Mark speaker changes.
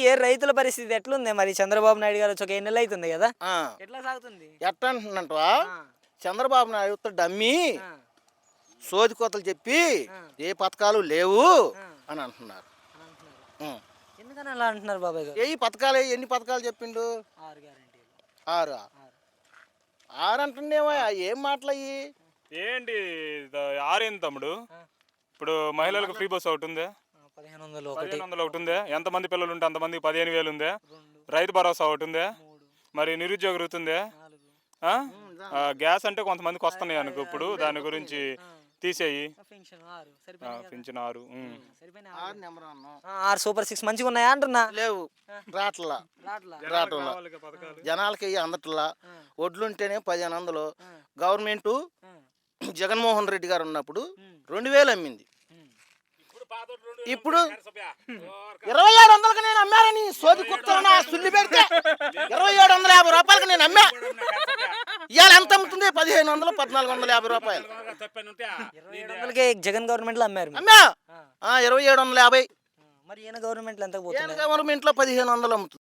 Speaker 1: Year రైతుల పరిస్థితి ఎట్లుంది మరి? చంద్రబాబు నాయుడు గారు వచ్చి ఒక 7 నెలలు అవుతుంది కదా,
Speaker 2: ఆ,
Speaker 1: ఎట్లా సాగుతుంది?
Speaker 2: ఎట్లా అంటున్నట్టువా?
Speaker 1: ఆ,
Speaker 2: చంద్రబాబు నాయుడు డమ్మీ
Speaker 1: ఆ,
Speaker 2: సోది కోతలు చెప్పి
Speaker 1: ఆ,
Speaker 2: ఏ పథకాలు లేవు
Speaker 1: ఆ,
Speaker 2: అని అంటున్నారు.
Speaker 1: అని అంటున్నారు.
Speaker 2: ఉం.
Speaker 1: ఎందుకని అలా అంటున్నారు బాబాయ్ గారు?
Speaker 2: ఏ పథకాలు ఎన్ని పథకాలు చెప్పిండు?
Speaker 1: 6 గ్యారెంటీలు.
Speaker 2: 6 6 అంటుండేమో. ఏం మాటలయ్యి?
Speaker 3: ఏంటి ఆరేంది తమ్ముడు? ఇప్పుడు మహిళలకు ఫ్రీ బస్ ఒకటి ఉందే,
Speaker 1: 1500 ఒకటి,
Speaker 3: 1500 ఒకటి ఉందే, ఎంతమంది పిల్లలు ఉంటే అంతమందికి 15,000 ఉందే,
Speaker 1: 2,
Speaker 3: రైతు భరోసా ఒకటి ఉందే,
Speaker 1: 3,
Speaker 3: మరి నిరుద్యోగ వృత్తి ఉందే,
Speaker 1: 4,
Speaker 3: ఆ? గ్యాస్ అంటే కొంతమందికి వస్తున్నాయి అనుకో, ఇప్పుడు దాని గురించి తీసేయి.
Speaker 1: పెన్షన్ 6 సరిపోయినాయి కదా?
Speaker 3: పింఛన్ 6.
Speaker 1: సరిపోయినాయి
Speaker 2: 6 నెంబర్ అన్నాం.
Speaker 1: 6 సూపర్ 6 మంచిగా ఉన్నాయా అంటున్నా?
Speaker 2: లేవు, రాట్లా
Speaker 1: రాట్లా.
Speaker 2: రావటంలా జనాలకి అందట్లా. వడ్లుంటేనే 1500. గవర్నమెంట్ జగన్మోహన్ రెడ్డి గారు ఉన్నప్పుడు 2000 అమ్మింది. ఇప్పుడు 2700కి నేను అమ్మానని సోది కుర్తున్నా సుల్లి పెడితే 2750 రూపాయలకి నేను అమ్మా. ఇవాళ ఎంత అమ్ముతుంది? 1500, 1450 రూపాయలు
Speaker 1: 2700కే జగన్ గవర్నమెంట్ లో అమ్మారు మీరు.
Speaker 2: అమ్మా.
Speaker 1: ఆ,
Speaker 2: 2750.
Speaker 1: మరి ఈయన గవర్నమెంట్ లో ఎంత పోతుంది?
Speaker 2: గవర్నమెంట్లో 1500 అమ్ముతుంది.